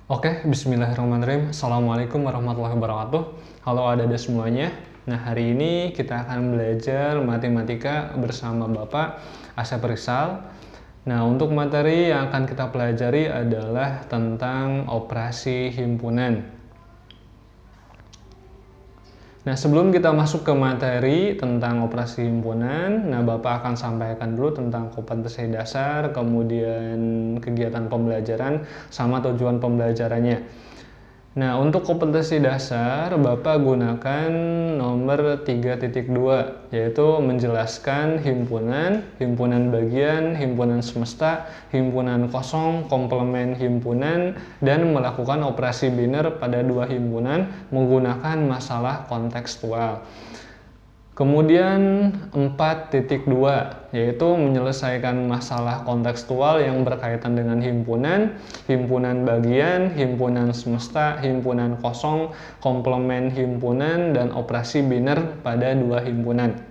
Oke, bismillahirrahmanirrahim. Assalamualaikum warahmatullahi wabarakatuh. Halo adik-adik semuanya. Nah, hari ini kita akan belajar matematika bersama Bapak Asep Rizal. Nah, untuk materi yang akan kita pelajari adalah tentang operasi himpunan. Nah, sebelum kita masuk ke materi tentang operasi himpunan, Bapak akan sampaikan dulu tentang kompetensi dasar, kemudian kegiatan pembelajaran, sama tujuan pembelajarannya. Nah, untuk kompetensi dasar, Bapak gunakan nomor 3.2, yaitu menjelaskan himpunan, himpunan bagian, himpunan semesta, himpunan kosong, komplement himpunan, dan melakukan operasi biner pada dua himpunan menggunakan masalah kontekstual. Kemudian 4.2, yaitu menyelesaikan masalah kontekstual yang berkaitan dengan himpunan, himpunan bagian, himpunan semesta, himpunan kosong, komplement himpunan, dan operasi biner pada dua himpunan.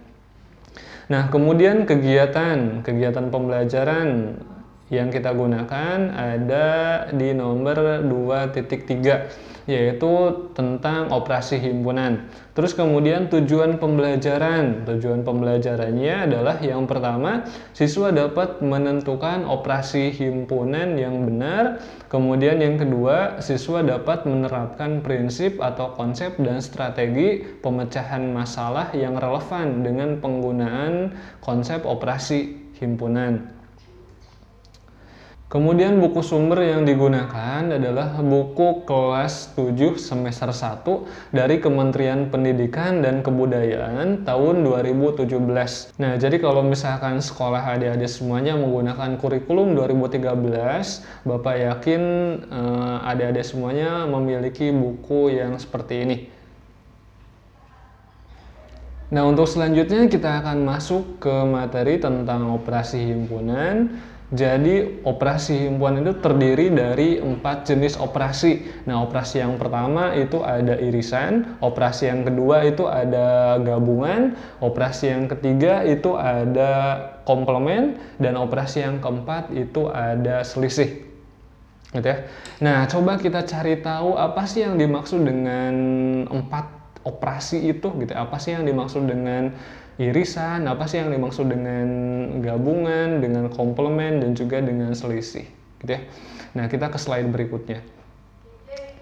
Nah, kemudian kegiatan pembelajaran yang kita gunakan ada di nomor 2.3, yaitu tentang operasi himpunan. Terus kemudian tujuan pembelajarannya adalah yang pertama, siswa dapat menentukan operasi himpunan yang benar. Kemudian yang kedua, siswa dapat menerapkan prinsip atau konsep dan strategi pemecahan masalah yang relevan dengan penggunaan konsep operasi himpunan. Kemudian buku sumber yang digunakan adalah buku kelas 7 semester 1 dari Kementerian Pendidikan dan Kebudayaan tahun 2017. Nah, jadi kalau misalkan sekolah adik-adik semuanya menggunakan kurikulum 2013, Bapak yakin adik-adik semuanya memiliki buku yang seperti ini. Nah, untuk selanjutnya kita akan masuk ke materi tentang operasi himpunan. Jadi operasi himpunan itu terdiri dari 4 jenis operasi. Nah, operasi yang pertama itu ada irisan, operasi yang kedua itu ada gabungan, operasi yang ketiga itu ada komplement, dan operasi yang keempat itu ada selisih. Gitu ya. Nah, coba kita cari tahu apa sih yang dimaksud dengan 4 operasi itu gitu. Apa sih yang dimaksud dengan irisan, apa sih yang dimaksud dengan gabungan, dengan komplement, dan juga dengan selisih gitu ya. Nah, kita ke slide berikutnya.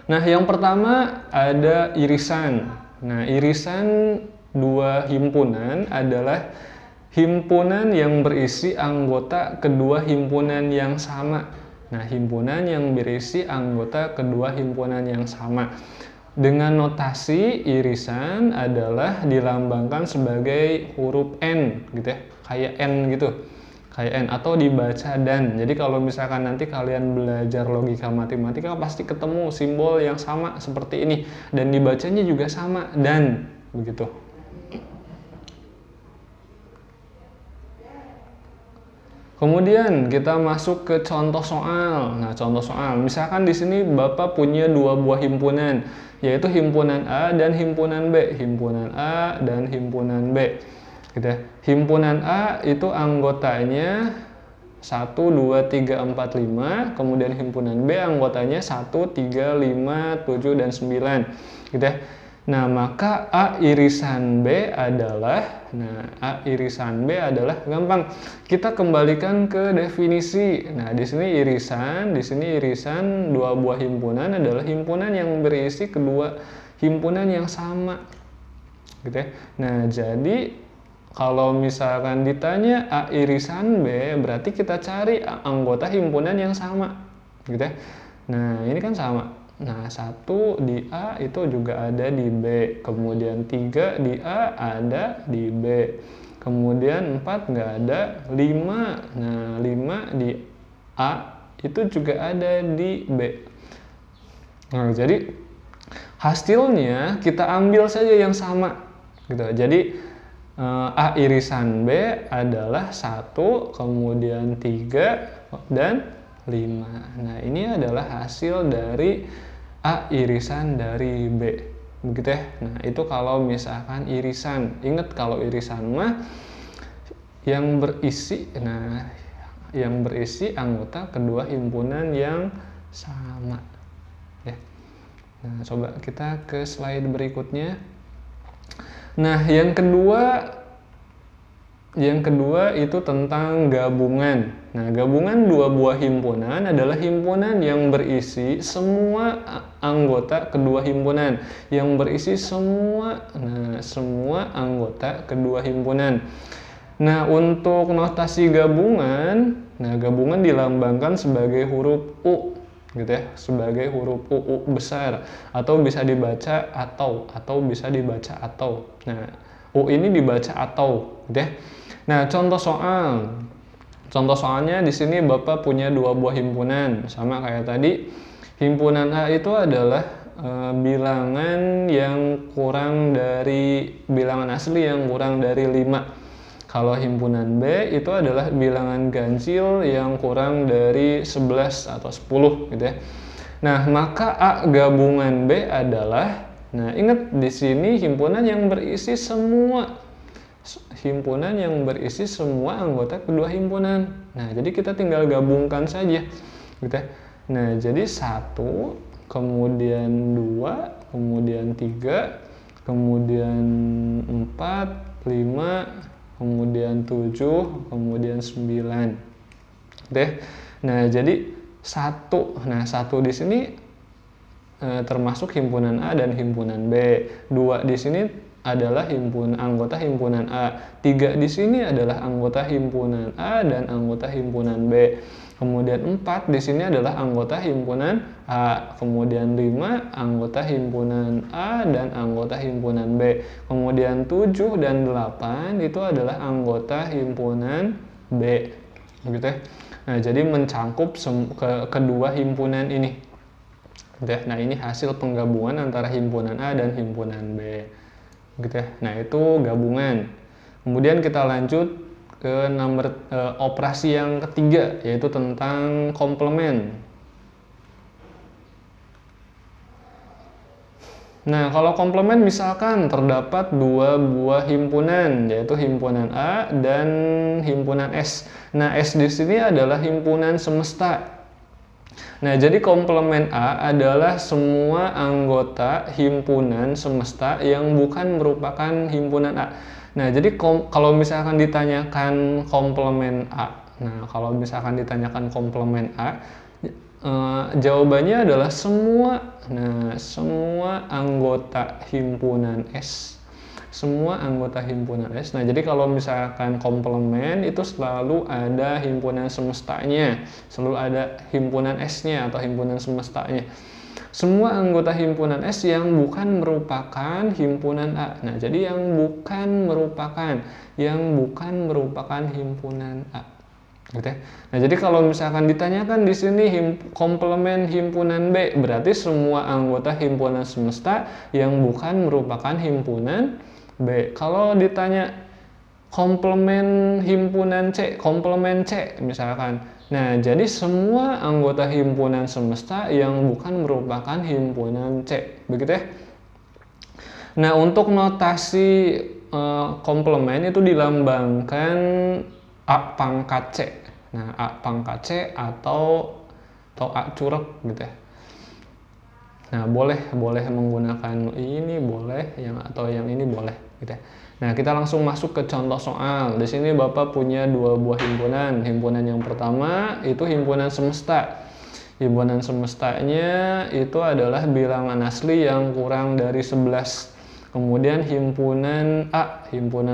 Nah, yang pertama ada irisan. Nah, irisan dua himpunan adalah himpunan yang berisi anggota kedua himpunan yang sama. Nah, himpunan yang berisi anggota kedua himpunan yang sama. Dengan notasi irisan adalah dilambangkan sebagai huruf N gitu ya, kayak N gitu, kayak N, atau dibaca dan. Jadi kalau misalkan nanti kalian belajar logika matematika pasti ketemu simbol yang sama seperti ini, dan dibacanya juga sama, dan begitu. Kemudian kita masuk ke contoh soal. Nah, contoh soal, misalkan di sini Bapak punya dua buah himpunan, yaitu himpunan A dan himpunan B. Himpunan A dan himpunan B. Gitu ya. Himpunan A itu anggotanya 1, 2, 3, 4, 5. Kemudian himpunan B anggotanya 1, 3, 5, 7, dan 9. Gitu ya. Nah, maka A irisan B adalah, gampang. Kita kembalikan ke definisi. Nah, di sini irisan dua buah himpunan adalah himpunan yang berisi kedua himpunan yang sama. Gitu ya. Nah, jadi kalau misalkan ditanya A irisan B, berarti kita cari anggota himpunan yang sama. Gitu ya. Nah, ini kan sama. Nah, 1 di A itu juga ada di B, kemudian 3 di A ada di B, kemudian 4 nggak ada, 5, nah 5 di A itu juga ada di B. Nah, jadi hasilnya kita ambil saja yang sama gitu. Jadi A irisan B adalah 1, kemudian 3, dan 5. Nah, ini adalah hasil dari A irisan dari B. Begitu ya. Nah, itu kalau misalkan irisan. Ingat, kalau irisan mah yang berisi anggota kedua himpunan yang sama. ya. Nah, coba kita ke slide berikutnya. Nah, yang kedua itu tentang gabungan. Nah, gabungan dua buah himpunan adalah himpunan yang berisi semua anggota kedua himpunan, yang berisi semua anggota kedua himpunan. Nah, untuk notasi gabungan, gabungan dilambangkan sebagai huruf U, gitu ya, sebagai huruf U besar, atau bisa dibaca atau bisa dibaca atau. Nah, U ini dibaca atau, gitu ya. Nah, contoh soalnya di sini Bapak punya dua buah himpunan, sama kayak tadi. Himpunan A itu adalah bilangan yang kurang dari bilangan asli yang kurang dari 5. Kalau himpunan B itu adalah bilangan ganjil yang kurang dari 11 atau 10, gitu ya. Nah, maka A gabungan B adalah, nah ingat di sini himpunan yang berisi semua anggota kedua himpunan. Nah, jadi kita tinggal gabungkan saja, gitu ya. Nah, jadi 1, kemudian 2, kemudian 3, kemudian 4, 5, kemudian 7, kemudian 9. Gitu ya. Nah, jadi 1. Nah, 1 di sini termasuk himpunan A dan himpunan B. 2 di sini adalah anggota himpunan A. 3 di sini adalah anggota himpunan A dan anggota himpunan B. Kemudian 4 di sini adalah anggota himpunan A. Kemudian 5 anggota himpunan A dan anggota himpunan B. Kemudian 7 dan 8 itu adalah anggota himpunan B. Gitu ya. Nah, jadi mencangkup kedua himpunan ini. Gitu ya. Nah, ini hasil penggabungan antara himpunan A dan himpunan B. Gitu ya. Nah, itu gabungan. Kemudian kita lanjut ke operasi yang ketiga, yaitu tentang komplement. Nah, kalau komplement misalkan terdapat dua buah himpunan, yaitu himpunan A dan himpunan S. Nah, S di sini adalah himpunan semesta. Nah, jadi komplement A adalah semua anggota himpunan semesta yang bukan merupakan himpunan A. Nah, jadi kalau misalkan ditanyakan komplement A, jawabannya adalah semua anggota himpunan S. Semua anggota himpunan S. Nah, jadi kalau misalkan komplement itu selalu ada himpunan semestanya, selalu ada himpunan S-nya atau himpunan semestanya. Semua anggota himpunan S yang bukan merupakan himpunan A. Nah, jadi yang bukan merupakan himpunan A. Gitu ya. Nah, jadi kalau misalkan ditanyakan di sini komplement himpunan B, berarti semua anggota himpunan semesta yang bukan merupakan himpunan B. Kalau ditanya komplement himpunan C, komplement C misalkan. Nah, jadi semua anggota himpunan semesta yang bukan merupakan himpunan C. Begitu ya. Nah, untuk notasi komplement itu dilambangkan A pangkat C. Nah, A pangkat C atau A curek gitu ya. Nah, boleh menggunakan ini, boleh atau yang ini boleh gitu ya. Nah, kita langsung masuk ke contoh soal. Di sini Bapak punya dua buah himpunan. Himpunan yang pertama itu himpunan semesta. Himpunan semestanya itu adalah bilangan asli yang kurang dari 11. Kemudian himpunan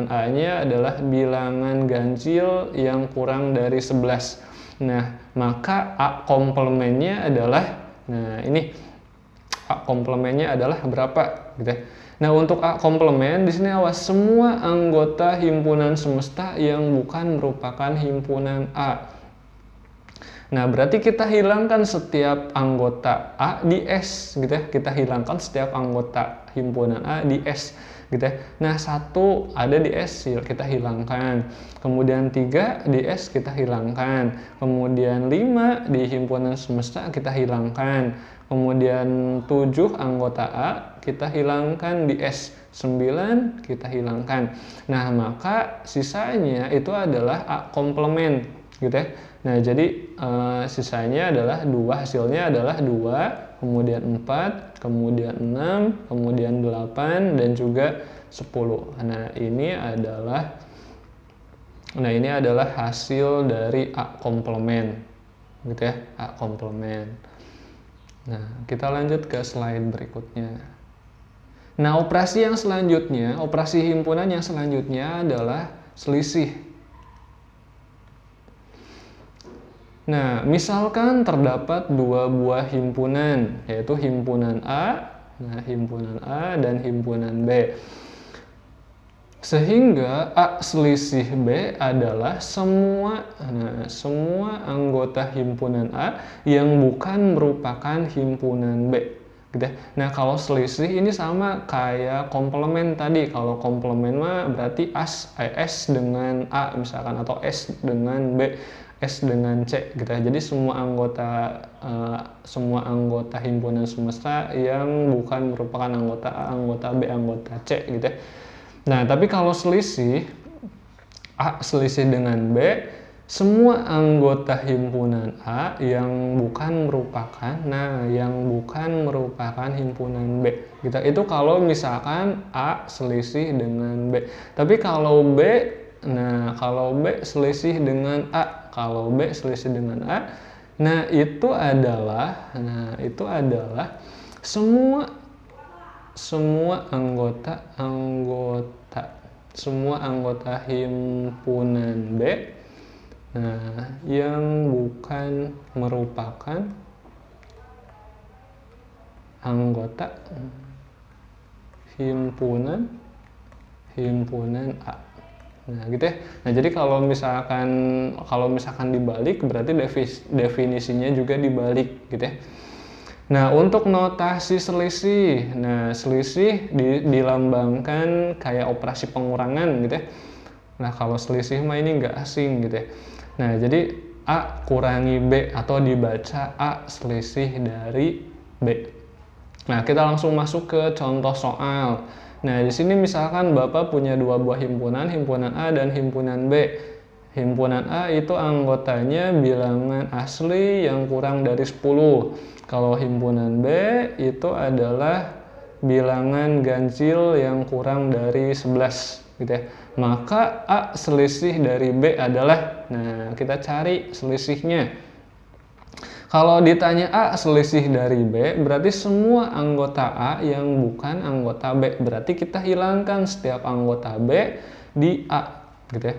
A-nya adalah bilangan ganjil yang kurang dari 11. Nah, maka A komplementnya adalah, A komplementnya adalah berapa gitu ya. Nah, untuk A komplement di sini awas semua anggota himpunan semesta yang bukan merupakan himpunan A. Nah, berarti kita hilangkan setiap anggota A di S gitu ya. Kita hilangkan setiap anggota himpunan A di S gitu ya. Nah, 1 ada di S kita hilangkan. Kemudian 3 di S kita hilangkan. Kemudian 5 di himpunan semesta kita hilangkan. Kemudian 7 anggota A kita hilangkan di S. 9 kita hilangkan. Nah, maka sisanya itu adalah A komplement gitu ya. Nah, jadi sisanya adalah 2, hasilnya adalah 2 kemudian 4, kemudian 6, kemudian 8, dan juga 10. Nah, ini adalah hasil dari A komplement. Gitu ya, A komplement. Nah, kita lanjut ke slide berikutnya. Nah, operasi himpunan yang selanjutnya adalah selisih. Nah, misalkan terdapat dua buah himpunan, yaitu himpunan A, dan himpunan B. Sehingga A selisih B adalah semua anggota himpunan A yang bukan merupakan himpunan B. Gitu ya. Nah, kalau selisih ini sama kayak komplement tadi. Kalau komplement mah berarti S dengan A misalkan, atau S dengan B, S dengan C gitu ya. Jadi semua anggota himpunan semesta yang bukan merupakan anggota A, anggota B, anggota C gitu ya. Nah, tapi kalau selisih A selisih dengan B, semua anggota himpunan A yang bukan merupakan himpunan B. Gitu. Itu kalau misalkan A selisih dengan B. Tapi kalau B selisih dengan A, nah itu adalah semua anggota himpunan B yang bukan merupakan anggota himpunan A. Nah, gitu ya. Nah, jadi kalau misalkan dibalik berarti definisinya juga dibalik gitu ya. Nah, untuk notasi selisih. Nah, selisih dilambangkan kayak operasi pengurangan gitu ya. Nah, kalau selisih mah ini nggak asing gitu ya. Nah, jadi A kurangi B atau dibaca A selisih dari B. Nah, kita langsung masuk ke contoh soal. Nah, di sini misalkan Bapak punya dua buah himpunan A dan himpunan B. Himpunan A itu anggotanya bilangan asli yang kurang dari 10. Kalau himpunan B itu adalah bilangan ganjil yang kurang dari 11 gitu ya. Maka A selisih dari B adalah, nah kita cari selisihnya. Kalau ditanya A selisih dari B, berarti semua anggota A yang bukan anggota B. Berarti kita hilangkan setiap anggota B di A gitu ya.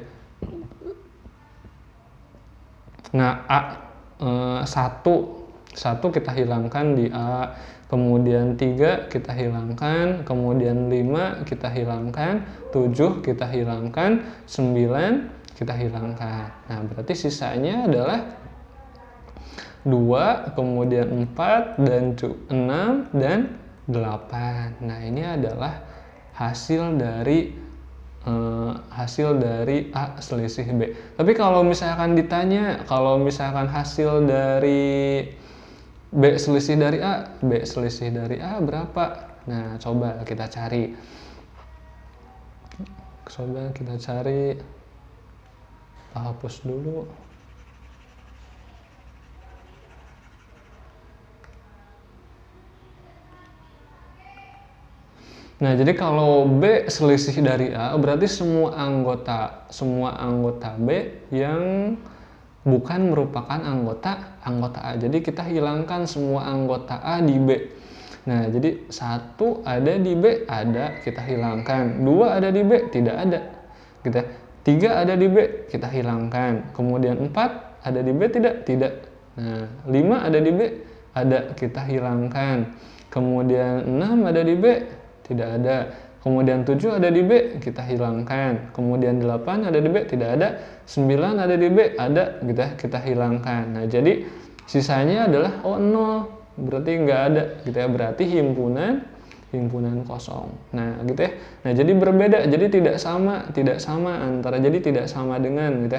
Nah, satu kita hilangkan di A, kemudian 3 kita hilangkan, kemudian 5 kita hilangkan, 7 kita hilangkan, 9 kita hilangkan. Nah, berarti sisanya adalah 2, kemudian 4, dan 6, dan 8. Nah, ini adalah hasil dari A selisih B. Tapi kalau misalkan ditanya, hasil dari B selisih dari A berapa? Nah, coba kita cari. Kita hapus dulu. Nah, jadi kalau B selisih dari A, berarti semua anggota B yang bukan merupakan anggota A. Jadi kita hilangkan semua anggota A di B. Nah, jadi 1 ada di B, ada, kita hilangkan. 2 ada di B, tidak ada. 3 ada di B, kita hilangkan. Kemudian 4 ada di B, tidak. Nah, 5 ada di B, ada, kita hilangkan. Kemudian 6 ada di B, tidak ada. Kemudian 7 ada di B, kita hilangkan. Kemudian 8 ada di B, tidak ada. 9 ada di B, ada, kita hilangkan. Nah, jadi sisanya adalah 0, berarti nggak ada, berarti himpunan kosong. Nah, Nah, jadi berbeda, jadi tidak sama dengan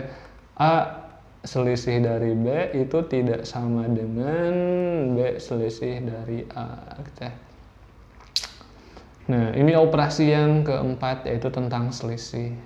A selisih dari B itu tidak sama dengan B selisih dari A Nah, ini operasi yang keempat, yaitu tentang selisih,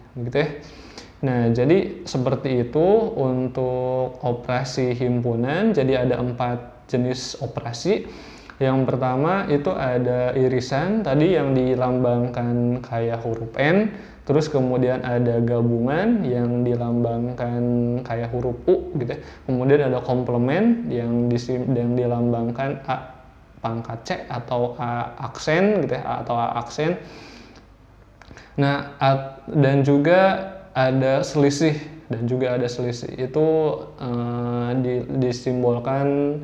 Nah, jadi seperti itu untuk operasi himpunan. Jadi ada 4 jenis operasi. Yang pertama itu ada irisan, tadi yang dilambangkan kayak huruf N, terus kemudian ada gabungan yang dilambangkan kayak huruf U gitu ya. Kemudian ada komplement yang dilambangkan A pangkat C atau A aksen gitu ya, A atau A aksen. Nah, dan juga ada selisih itu disimbolkan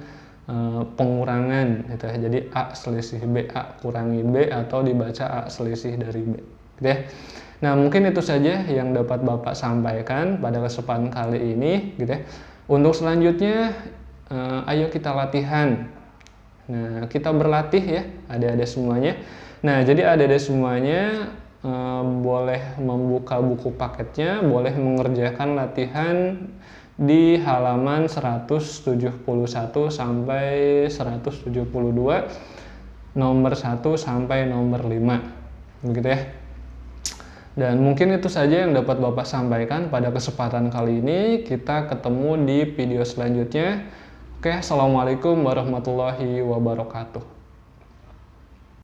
pengurangan gitu ya. Jadi A selisih B, A kurangi B, atau dibaca A selisih dari B gitu ya. Nah, mungkin itu saja yang dapat Bapak sampaikan pada kesempatan kali ini gitu ya. Untuk selanjutnya ayo kita latihan. Nah, kita berlatih ya adik-adik semuanya. Nah, jadi adik-adik semuanya boleh membuka buku paketnya, boleh mengerjakan latihan di halaman 171 sampai 172, nomor 1 sampai nomor 5. Begitu ya. Dan mungkin itu saja yang dapat Bapak sampaikan pada kesempatan kali ini. Kita ketemu di video selanjutnya. Oke, assalamualaikum warahmatullahi wabarakatuh.